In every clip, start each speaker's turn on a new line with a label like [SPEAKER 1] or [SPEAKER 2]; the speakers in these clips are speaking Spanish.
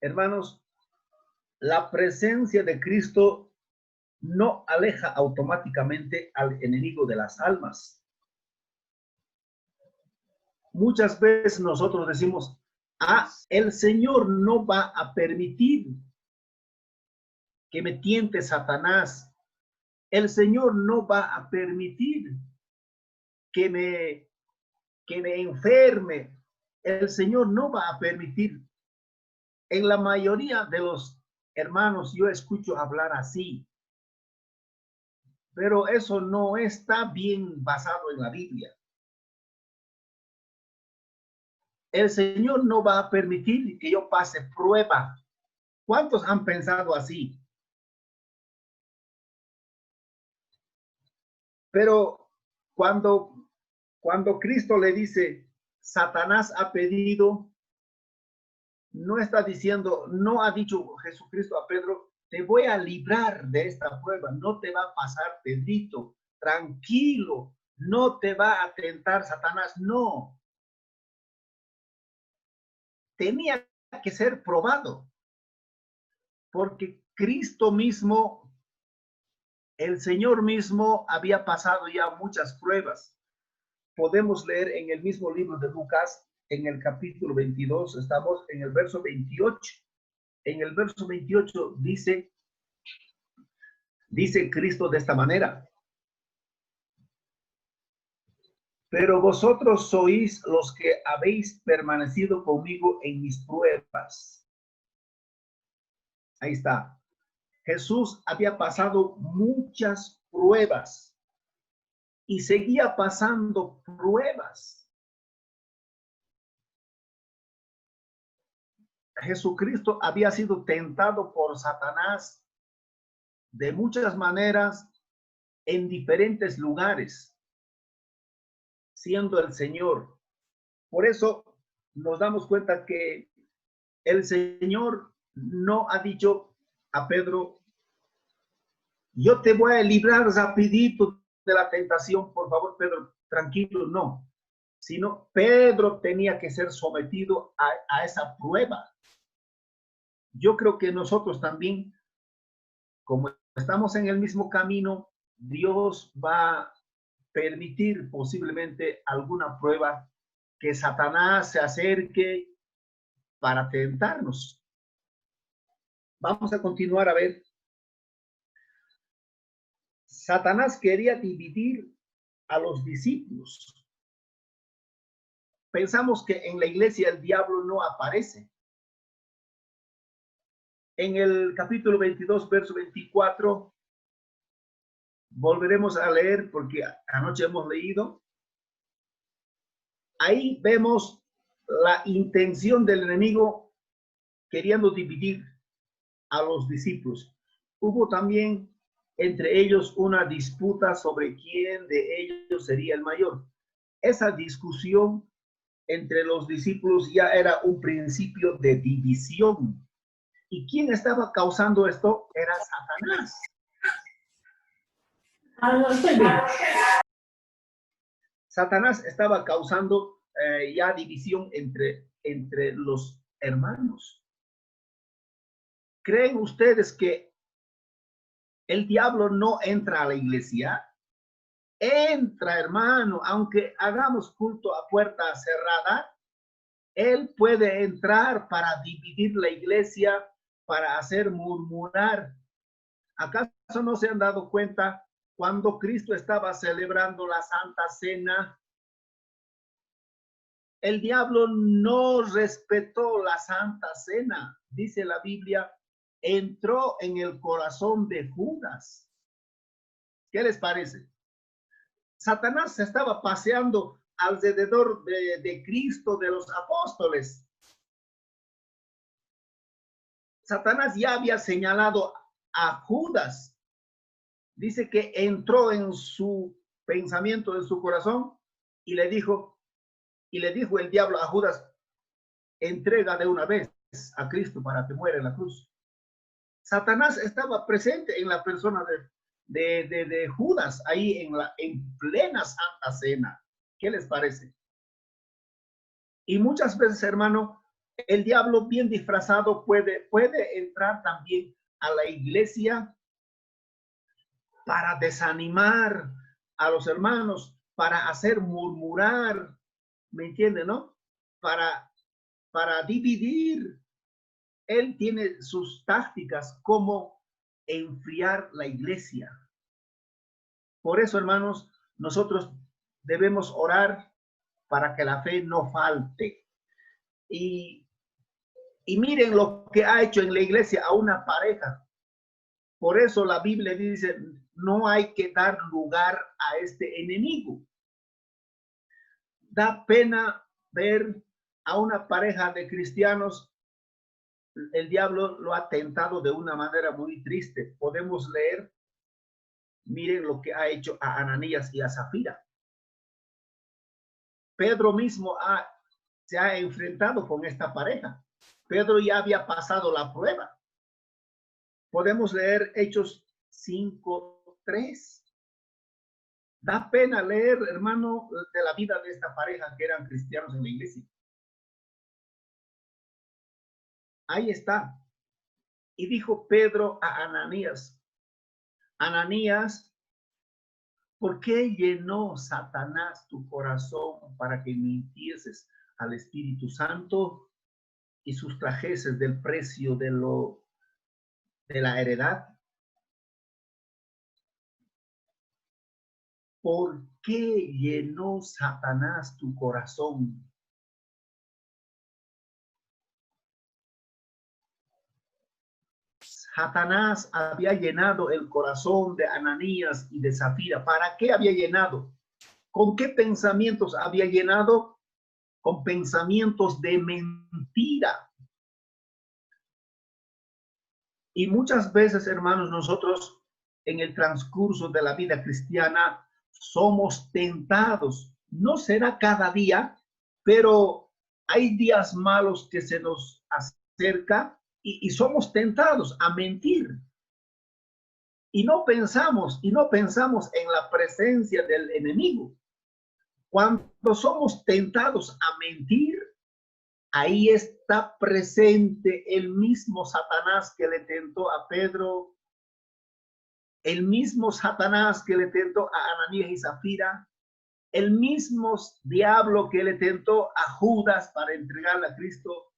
[SPEAKER 1] Hermanos, la presencia de Cristo no aleja automáticamente al enemigo de las almas. Muchas veces nosotros decimos, el Señor no va a permitir que me tiente Satanás. El Señor no va a permitir que me enferme. El Señor no va a permitir. En la mayoría de los hermanos yo escucho hablar así, pero eso no está bien basado en la Biblia. El Señor no va a permitir que yo pase prueba. ¿Cuántos han pensado así? Pero cuando Cristo le dice, Satanás ha pedido, no está diciendo, no ha dicho Jesucristo a Pedro, te voy a librar de esta prueba, no te va a pasar, Pedrito, tranquilo, no te va a tentar Satanás, no. Tenía que ser probado, porque Cristo mismo, el Señor mismo había pasado ya muchas pruebas. Podemos leer en el mismo libro de Lucas, en el capítulo 22, estamos en el verso 28. En el verso 28 dice Cristo de esta manera: pero vosotros sois los que habéis permanecido conmigo en mis pruebas. Ahí está. Jesús había pasado muchas pruebas y seguía pasando pruebas. Jesucristo había sido tentado por Satanás de muchas maneras en diferentes lugares, siendo el Señor. Por eso nos damos cuenta que el Señor no ha dicho a Pedro, yo te voy a librar rapidito de la tentación, por favor, Pedro, tranquilo, no. Sino Pedro tenía que ser sometido a esa prueba. Yo creo que nosotros también, como estamos en el mismo camino, Dios va a permitir posiblemente alguna prueba que Satanás se acerque para tentarnos. Vamos a continuar a ver. Satanás quería dividir a los discípulos. Pensamos que en la iglesia el diablo no aparece. En el capítulo 22, verso 24, volveremos a leer porque anoche hemos leído. Ahí vemos la intención del enemigo queriendo dividir a los discípulos. Hubo también entre ellos una disputa sobre quién de ellos sería el mayor. Esa discusión entre los discípulos ya era un principio de división. ¿Y quién estaba causando esto? Era Satanás. Satanás estaba causando ya división entre los hermanos. ¿Creen ustedes que el diablo no entra a la iglesia? Entra, hermano, aunque hagamos culto a puerta cerrada, él puede entrar para dividir la iglesia, para hacer murmurar. ¿Acaso no se han dado cuenta cuando Cristo estaba celebrando la Santa Cena? El diablo no respetó la Santa Cena. Dice la Biblia, entró en el corazón de Judas. ¿Qué les parece? Satanás se estaba paseando alrededor de Cristo, de los apóstoles. Satanás ya había señalado a Judas. Dice que entró en su pensamiento, en su corazón, y le dijo el diablo a Judas, entrega de una vez a Cristo para que muera en la cruz. Satanás estaba presente en la persona de Judas, ahí en plena Santa Cena. ¿Qué les parece? Y muchas veces, hermano, El diablo bien disfrazado puede entrar también a la iglesia para desanimar a los hermanos, para hacer murmurar, ¿me entiende, no? Para dividir. Él tiene sus tácticas como enfriar la iglesia. Por eso, hermanos, nosotros debemos orar para que la fe no falte. Y miren lo que ha hecho en la iglesia a una pareja. Por eso la Biblia dice, no hay que dar lugar a este enemigo. Da pena ver a una pareja de cristianos. El diablo lo ha tentado de una manera muy triste. Podemos leer, miren lo que ha hecho a Ananías y a Zafira. Pedro mismo se ha enfrentado con esta pareja. Pedro ya había pasado la prueba. Podemos leer Hechos 5:3. Da pena leer, hermano, de la vida de esta pareja que eran cristianos en la iglesia. Ahí está. Y dijo Pedro a Ananías, Ananías, ¿por qué llenó Satanás tu corazón para que mintieses al Espíritu Santo y sustrajeses del precio de la heredad? ¿Por qué llenó Satanás tu corazón? Satanás había llenado el corazón de Ananías y de Zafira. ¿Para qué había llenado? ¿Con qué pensamientos había llenado? Con pensamientos de mentira. Y muchas veces, hermanos, nosotros en el transcurso de la vida cristiana somos tentados. No será cada día, pero hay días malos que se nos acerca y somos tentados a mentir. Y no pensamos en la presencia del enemigo. Cuando somos tentados a mentir, ahí está presente el mismo Satanás que le tentó a Pedro, el mismo Satanás que le tentó a Ananías y Zafira, el mismo diablo que le tentó a Judas para entregarle a Cristo,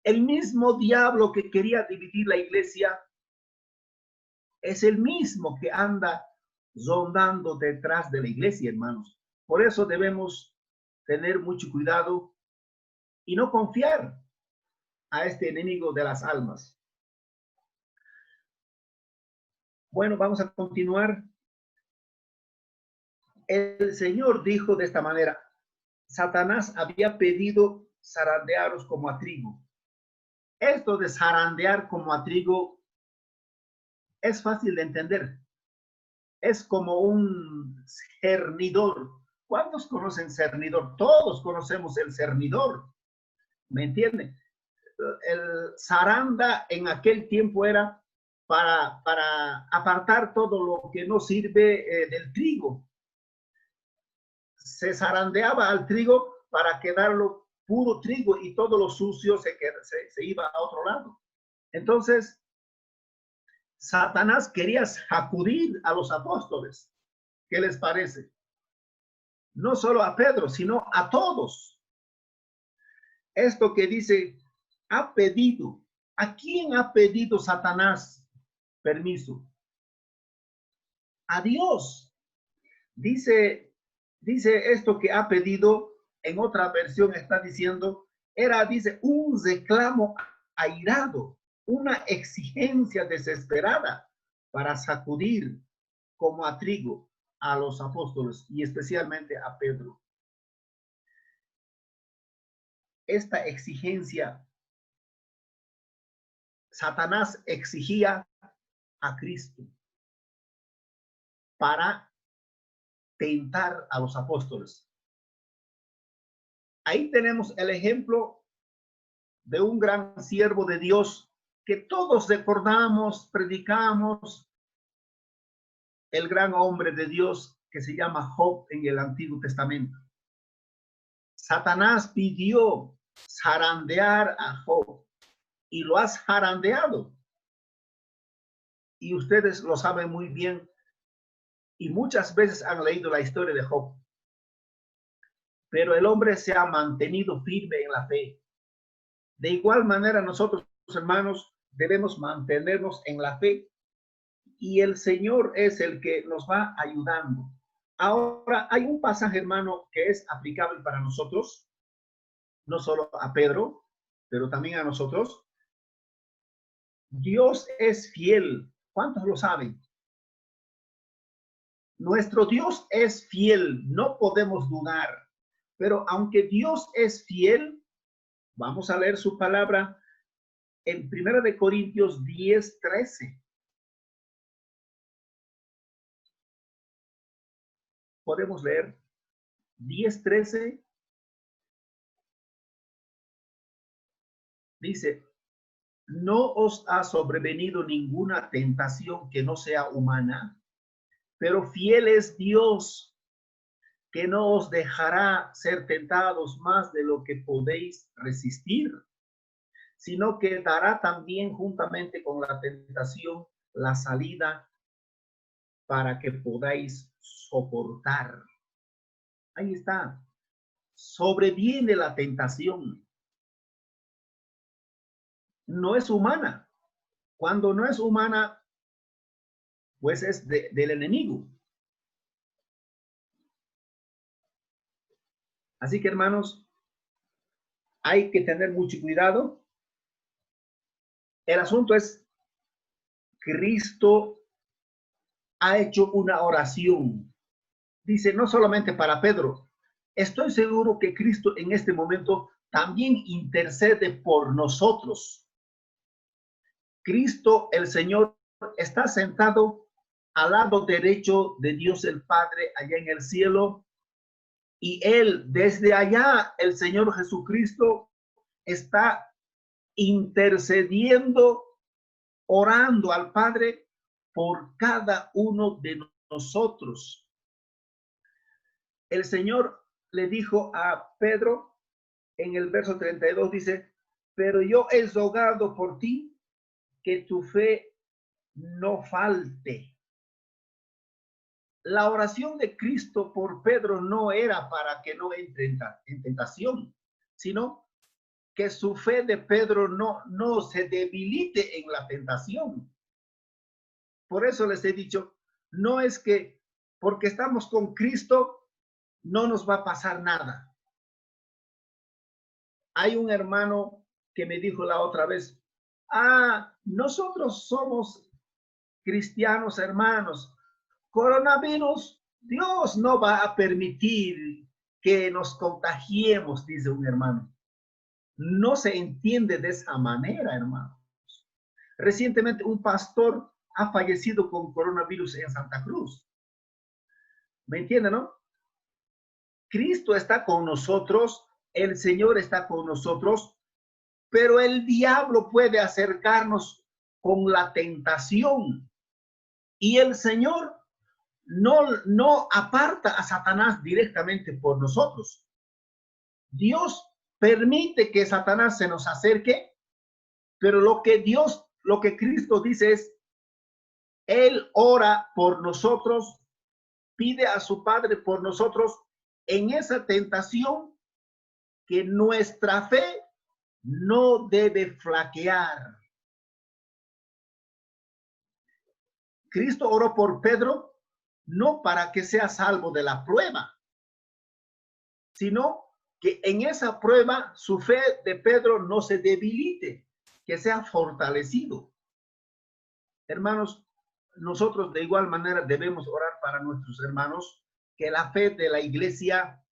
[SPEAKER 1] el mismo diablo que quería dividir la iglesia, es el mismo que anda rondando detrás de la iglesia, hermanos. Por eso debemos tener mucho cuidado y no confiar a este enemigo de las almas. Bueno, vamos a continuar. El Señor dijo de esta manera, Satanás había pedido zarandearos como a trigo. Esto de zarandear como a trigo es fácil de entender. Es como un cernidor. ¿Cuántos conocen cernidor? Todos conocemos el cernidor. ¿Me entienden? El zaranda en aquel tiempo era para apartar todo lo que no sirve del trigo. Se zarandeaba al trigo para quedarlo puro trigo y todo lo sucio se iba a otro lado. Entonces, Satanás quería sacudir a los apóstoles. ¿Qué les parece? No solo a Pedro, sino a todos. Esto que dice, ha pedido. ¿A quién ha pedido Satanás permiso? A Dios. Dice esto que ha pedido, en otra versión está diciendo, dice, un reclamo airado, una exigencia desesperada para sacudir como a trigo a los apóstoles y especialmente a Pedro. Esta exigencia, Satanás exigía a Cristo para tentar a los apóstoles. Ahí tenemos el ejemplo de un gran siervo de Dios que todos recordamos, predicamos, el gran hombre de Dios que se llama Job en el Antiguo Testamento. Satanás pidió zarandear a Job y lo has zarandeado. Y ustedes lo saben muy bien y muchas veces han leído la historia de Job. Pero el hombre se ha mantenido firme en la fe. De igual manera nosotros, hermanos, debemos mantenernos en la fe y el Señor es el que nos va ayudando. Ahora, hay un pasaje, hermano, que es aplicable para nosotros, no solo a Pedro, pero también a nosotros. Dios es fiel. ¿Cuántos lo saben? Nuestro Dios es fiel, no podemos dudar. Pero aunque Dios es fiel, vamos a leer su palabra en 1 de Corintios 10:13. Podemos leer 10:13. Dice, no os ha sobrevenido ninguna tentación que no sea humana, pero fiel es Dios, que no os dejará ser tentados más de lo que podéis resistir, sino que dará también juntamente con la tentación la salida para que podáis soportar. Ahí está. Sobreviene la tentación. No es humana. Cuando no es humana, pues es del enemigo. Así que, hermanos, hay que tener mucho cuidado. El asunto es, Cristo ha hecho una oración. Dice, no solamente para Pedro. Estoy seguro que Cristo en este momento también intercede por nosotros. Cristo, el Señor, está sentado al lado derecho de Dios el Padre allá en el cielo. Y Él, desde allá, el Señor Jesucristo está intercediendo, orando al Padre por cada uno de nosotros. El Señor le dijo a Pedro en el verso 32, dice, pero yo he rogado por ti que tu fe no falte. La oración de Cristo por Pedro no era para que no entre en tentación, sino que su fe de Pedro no se debilite en la tentación. Por eso les he dicho, no es que porque estamos con Cristo no nos va a pasar nada. Hay un hermano que me dijo la otra vez, nosotros somos cristianos hermanos, coronavirus, Dios no va a permitir que nos contagiemos, dice un hermano. No se entiende de esa manera, hermanos. Recientemente un pastor ha fallecido con coronavirus en Santa Cruz. ¿Me entienden, no? Cristo está con nosotros, el Señor está con nosotros, pero el diablo puede acercarnos con la tentación. Y el Señor no aparta a Satanás directamente por nosotros. Dios permite que Satanás se nos acerque, pero lo que Cristo dice es, Él ora por nosotros, pide a su Padre por nosotros en esa tentación que nuestra fe no debe flaquear. Cristo oró por Pedro no para que sea salvo de la prueba, sino que en esa prueba su fe de Pedro no se debilite, que sea fortalecido. Hermanos, nosotros de igual manera debemos orar para nuestros hermanos, que la fe de la iglesia,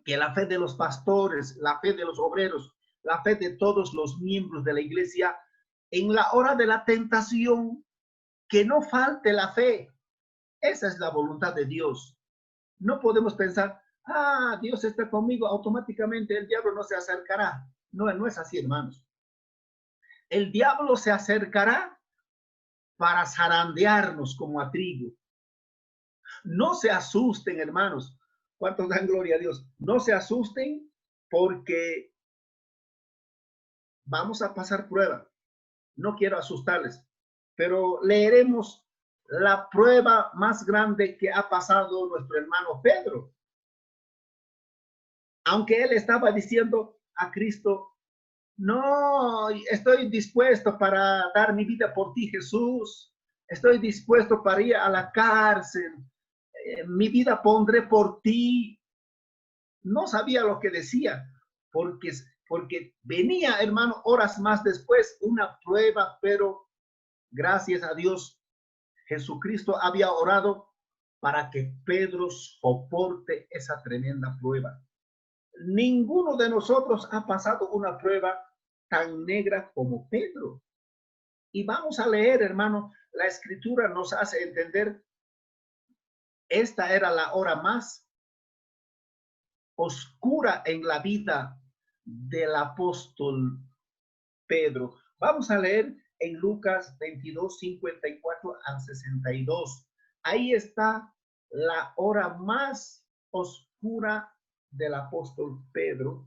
[SPEAKER 1] que la fe de los pastores, la fe de los obreros, la fe de todos los miembros de la iglesia, en la hora de la tentación, que no falte la fe. Esa es la voluntad de Dios. No podemos pensar, Dios está conmigo, automáticamente el diablo no se acercará. No, no es así, hermanos. El diablo se acercará para zarandearnos como a trigo. No se asusten, hermanos. ¿Cuántos dan gloria a Dios? No se asusten porque vamos a pasar prueba. No quiero asustarles, pero leeremos la prueba más grande que ha pasado nuestro hermano Pedro. Aunque él estaba diciendo a Cristo, no, estoy dispuesto para dar mi vida por ti, Jesús. Estoy dispuesto para ir a la cárcel. Mi vida pondré por ti. No sabía lo que decía, porque venía, hermano, horas más después, una prueba, pero gracias a Dios, Jesucristo había orado para que Pedro soporte esa tremenda prueba. Ninguno de nosotros ha pasado una prueba tan negra como Pedro. Y vamos a leer, hermano, la escritura nos hace entender, esta era la hora más oscura en la vida del apóstol Pedro. Vamos a leer en Lucas 22, 54 al 62. Ahí está la hora más oscura del apóstol Pedro.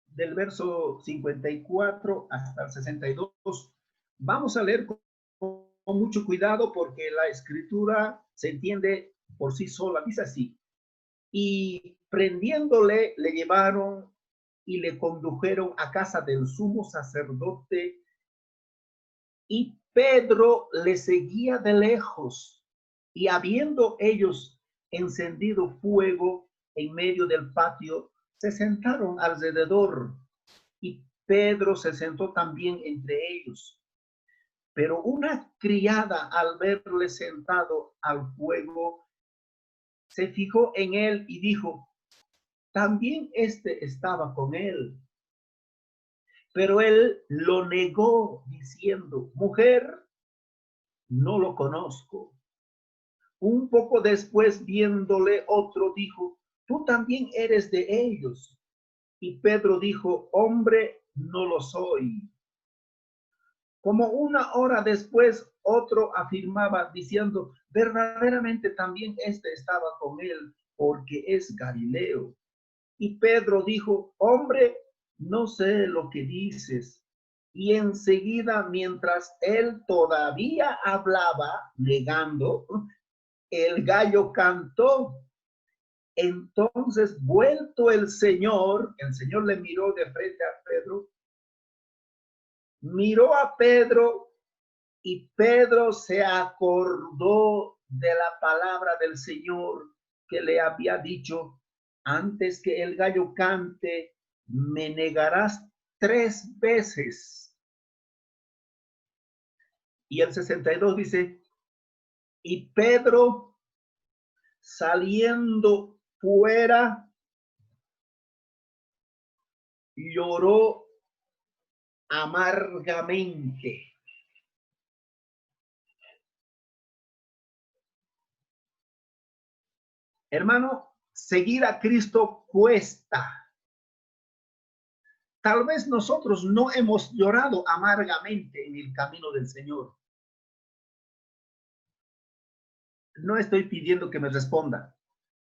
[SPEAKER 1] Del verso 54 hasta el 62. Vamos a leer con mucho cuidado porque la escritura se entiende por sí sola. Dice así: y prendiéndole, le llevaron y le condujeron a casa del sumo sacerdote, y Pedro le seguía de lejos, y habiendo ellos encendido fuego en medio del patio, se sentaron alrededor, y Pedro se sentó también entre ellos. Pero una criada, al verle sentado al fuego, se fijó en él y dijo, también este estaba con él. Pero él lo negó diciendo, mujer, no lo conozco. Un poco después, viéndole otro, dijo, tú también eres de ellos. Y Pedro dijo, hombre, no lo soy. Como una hora después, otro afirmaba diciendo, verdaderamente también este estaba con él, porque es Galileo. Y Pedro dijo, hombre, no sé lo que dices. Y enseguida, mientras él todavía hablaba, negando, el gallo cantó. Entonces, vuelto el Señor le miró de frente a Pedro, miró a Pedro, y Pedro se acordó de la palabra del Señor que le había dicho, antes que el gallo cante, me negarás 3 veces. Y el 62 dice, y Pedro saliendo fuera, lloró amargamente. Hermano, seguir a Cristo cuesta. Tal vez nosotros no hemos llorado amargamente en el camino del Señor. No estoy pidiendo que me responda.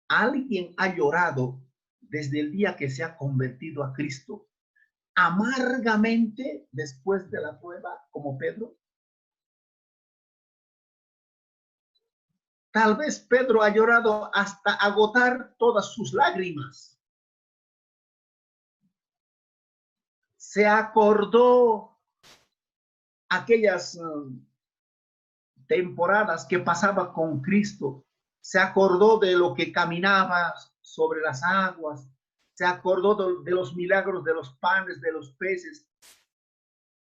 [SPEAKER 1] ¿Alguien ha llorado desde el día que se ha convertido a Cristo amargamente después de la prueba, como Pedro? Tal vez Pedro ha llorado hasta agotar todas sus lágrimas. Se acordó aquellas temporadas que pasaba con Cristo, se acordó de lo que caminaba sobre las aguas, se acordó de los milagros de los panes, de los peces,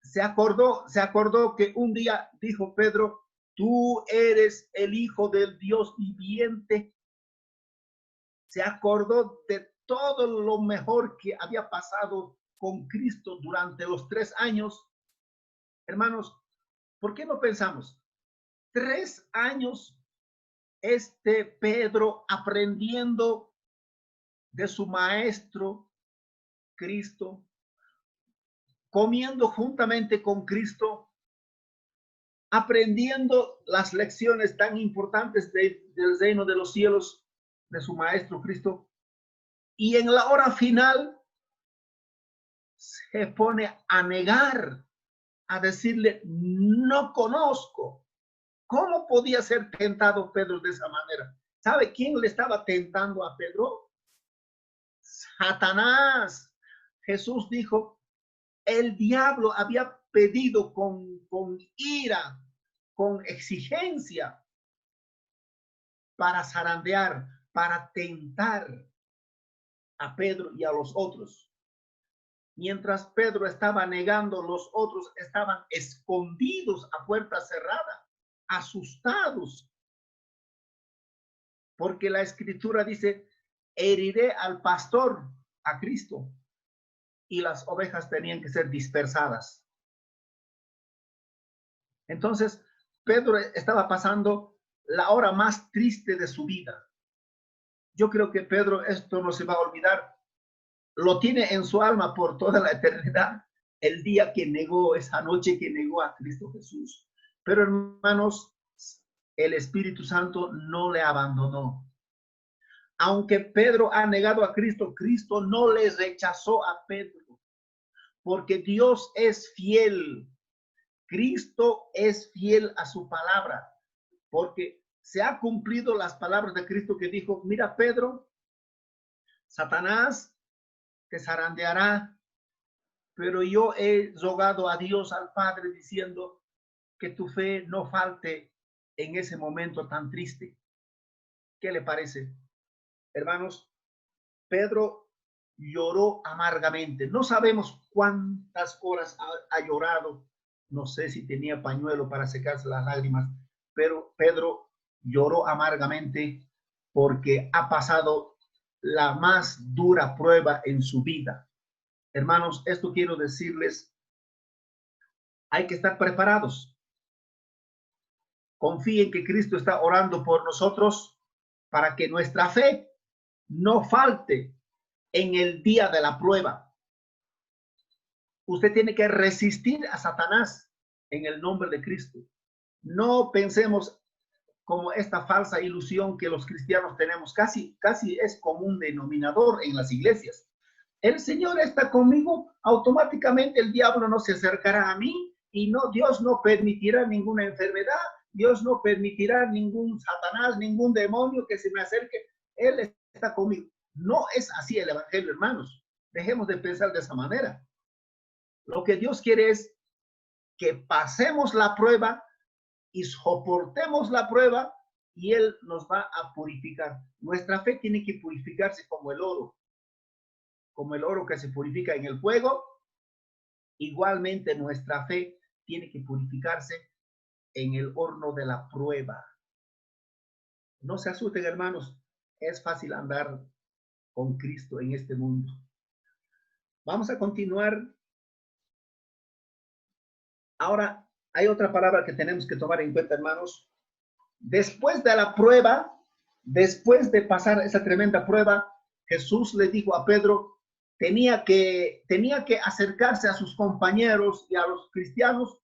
[SPEAKER 1] se acordó que un día dijo Pedro, tú eres el Hijo del Dios viviente. Se acordó de todo lo mejor que había pasado con Cristo durante los 3 años. Hermanos, ¿por qué no pensamos? 3 años Pedro aprendiendo de su maestro Cristo, comiendo juntamente con Cristo, aprendiendo las lecciones tan importantes del reino de los cielos de su Maestro Cristo. Y en la hora final se pone a negar, a decirle, no conozco. ¿Cómo podía ser tentado Pedro de esa manera? ¿Sabe quién le estaba tentando a Pedro? Satanás. Jesús dijo, el diablo había pedido con ira, con exigencia, para zarandear, para tentar a Pedro y a los otros. Mientras Pedro estaba negando, los otros estaban escondidos a puerta cerrada, asustados, porque la escritura dice, heriré al pastor, a Cristo, y las ovejas tenían que ser dispersadas. Entonces, Pedro estaba pasando la hora más triste de su vida. Yo creo que Pedro esto no se va a olvidar. Lo tiene en su alma por toda la eternidad, el día que negó, esa noche que negó a Cristo Jesús. Pero hermanos, el Espíritu Santo no le abandonó. Aunque Pedro ha negado a Cristo, Cristo no le rechazó a Pedro, porque Dios es fiel. Cristo es fiel a su palabra, porque se ha cumplido las palabras de Cristo que dijo, mira Pedro, Satanás te zarandeará, pero yo he rogado a Dios, al Padre, diciendo que tu fe no falte en ese momento tan triste. ¿Qué le parece? Hermanos, Pedro lloró amargamente. No sabemos cuántas horas ha llorado. No sé si tenía pañuelo para secarse las lágrimas, pero Pedro lloró amargamente porque ha pasado la más dura prueba en su vida. Hermanos, esto quiero decirles, hay que estar preparados. Confíen que Cristo está orando por nosotros para que nuestra fe no falte en el día de la prueba. Usted tiene que resistir a Satanás en el nombre de Cristo. No pensemos como esta falsa ilusión que los cristianos tenemos, casi es común denominador en las iglesias. El Señor está conmigo, automáticamente el diablo no se acercará a mí y no, Dios no permitirá ninguna enfermedad, Dios no permitirá ningún Satanás, ningún demonio que se me acerque, Él está conmigo. No es así el evangelio, hermanos. Dejemos de pensar de esa manera. Lo que Dios quiere es que pasemos la prueba y soportemos la prueba y Él nos va a purificar. Nuestra fe tiene que purificarse como el oro que se purifica en el fuego. Igualmente nuestra fe tiene que purificarse en el horno de la prueba. No se asusten, hermanos, es fácil andar con Cristo en este mundo. Vamos a continuar. Ahora, hay otra palabra que tenemos que tomar en cuenta, hermanos. Después de la prueba, después de pasar esa tremenda prueba, Jesús le dijo a Pedro, tenía que acercarse a sus compañeros y a los cristianos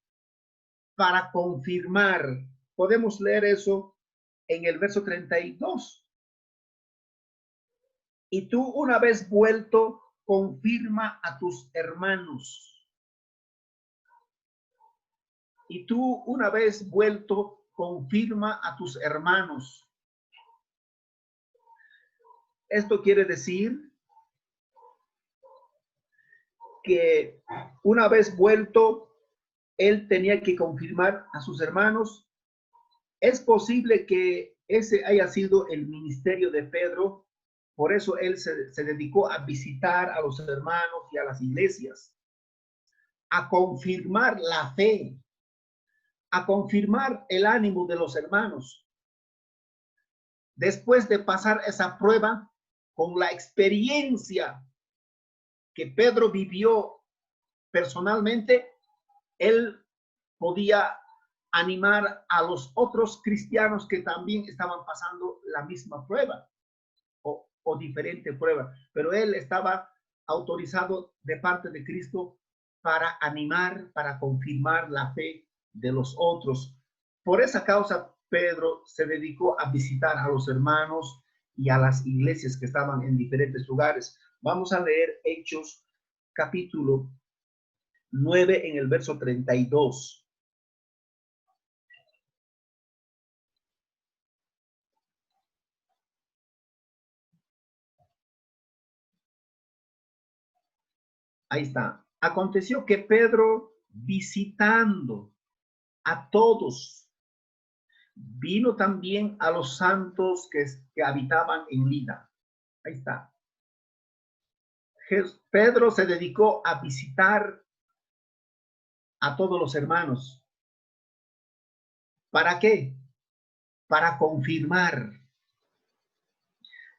[SPEAKER 1] para confirmar. Podemos leer eso en el verso 32. Y tú, una vez vuelto, confirma a tus hermanos. Y tú, una vez vuelto, confirma a tus hermanos. Esto quiere decir que una vez vuelto, él tenía que confirmar a sus hermanos. Es posible que ese haya sido el ministerio de Pedro, por eso él se dedicó a visitar a los hermanos y a las iglesias, a confirmar la fe, a confirmar el ánimo de los hermanos. Después de pasar esa prueba, con la experiencia que Pedro vivió personalmente, él podía animar a los otros cristianos que también estaban pasando la misma prueba o diferente prueba, pero él estaba autorizado de parte de Cristo para animar, para confirmar la fe de los otros. Por esa causa, Pedro se dedicó a visitar a los hermanos y a las iglesias que estaban en diferentes lugares. Vamos a leer Hechos capítulo 9 en el verso 32. Ahí está. Aconteció que Pedro, visitando a todos, vino también a los santos que habitaban en Lida. Ahí está. Pedro se dedicó a visitar a todos los hermanos. ¿Para qué? Para confirmar.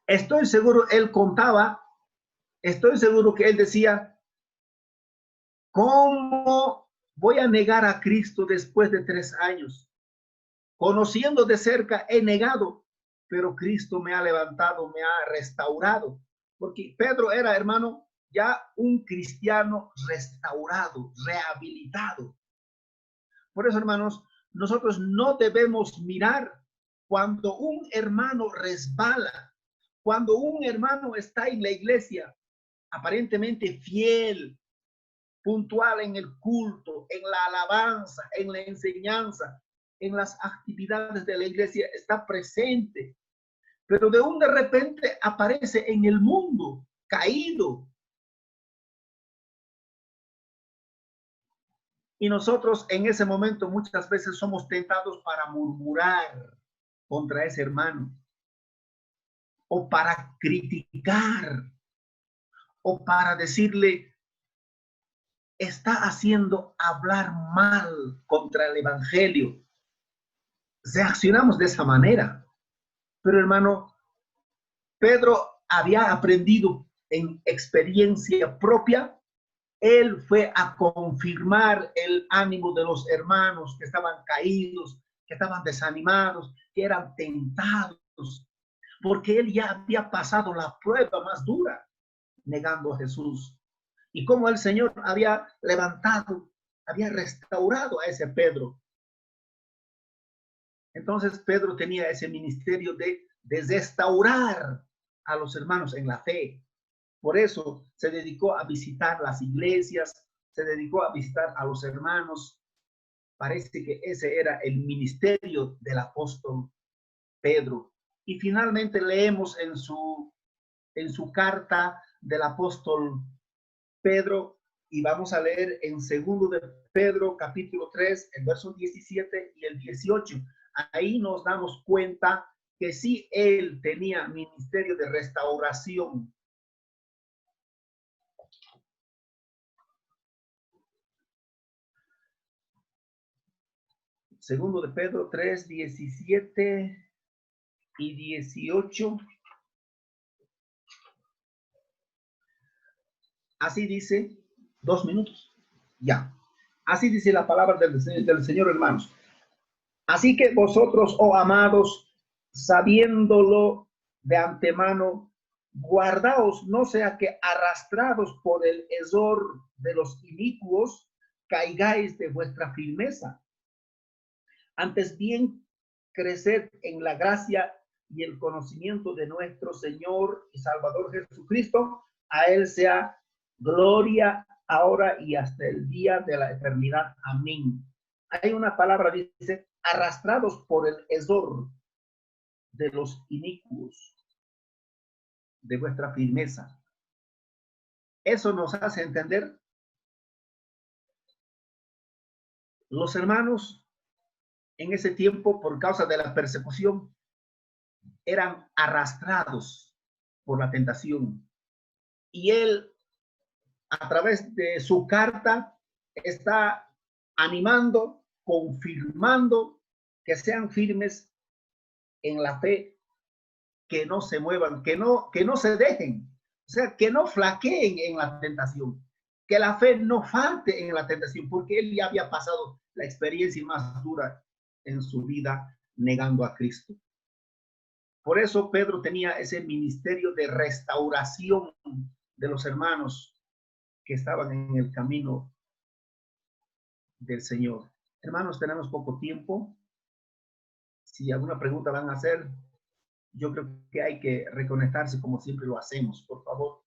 [SPEAKER 1] Estoy seguro, él contaba, estoy seguro que él decía, ¿cómo voy a negar a Cristo después de 3 años? Conociendo de cerca, he negado, pero Cristo me ha levantado, me ha restaurado. Porque Pedro era, hermano, ya un cristiano restaurado, rehabilitado. Por eso, hermanos, nosotros no debemos mirar cuando un hermano resbala, cuando un hermano está en la iglesia, aparentemente fiel, puntual en el culto, en la alabanza, en la enseñanza, en las actividades de la iglesia, está presente, pero de repente aparece en el mundo, caído. Y nosotros en ese momento muchas veces somos tentados para murmurar contra ese hermano, o para criticar, o para decirle, está haciendo hablar mal contra el evangelio. Reaccionamos de esa manera. Pero hermano, Pedro había aprendido en experiencia propia. Él fue a confirmar el ánimo de los hermanos que estaban caídos, que estaban desanimados, que eran tentados, porque él ya había pasado la prueba más dura negando a Jesús. Y como el Señor había levantado, había restaurado a ese Pedro. Entonces Pedro tenía ese ministerio de restaurar a los hermanos en la fe. Por eso se dedicó a visitar las iglesias, se dedicó a visitar a los hermanos. Parece que ese era el ministerio del apóstol Pedro. Y finalmente leemos en su carta del apóstol Pedro, y vamos a leer en segundo de Pedro, capítulo 3, el verso 17 y el 18. Ahí nos damos cuenta que sí, él tenía ministerio de restauración. Segundo de Pedro 3, 17 y 18. Así dice, 2 minutos, ya. Así dice la palabra del Señor, hermanos. Así que vosotros, oh amados, sabiéndolo de antemano, guardaos, no sea que arrastrados por el error de los inicuos, caigáis de vuestra firmeza. Antes bien, creced en la gracia y el conocimiento de nuestro Señor y Salvador Jesucristo. A Él sea gloria ahora y hasta el día de la eternidad. Amén. Hay una palabra, dice, arrastrados por el error de los inicuos, de vuestra firmeza. Eso nos hace entender, los hermanos en ese tiempo, por causa de la persecución, eran arrastrados por la tentación. Y él, a través de su carta, está animando, confirmando que sean firmes en la fe, que no se muevan, que no se dejen, o sea, que no flaqueen en la tentación, que la fe no falte en la tentación, porque él ya había pasado la experiencia más dura en su vida negando a Cristo. Por eso Pedro tenía ese ministerio de restauración de los hermanos que estaban en el camino del Señor. Hermanos, tenemos poco tiempo. si alguna pregunta van a hacer, yo creo que hay que reconectarse como siempre lo hacemos. Por favor,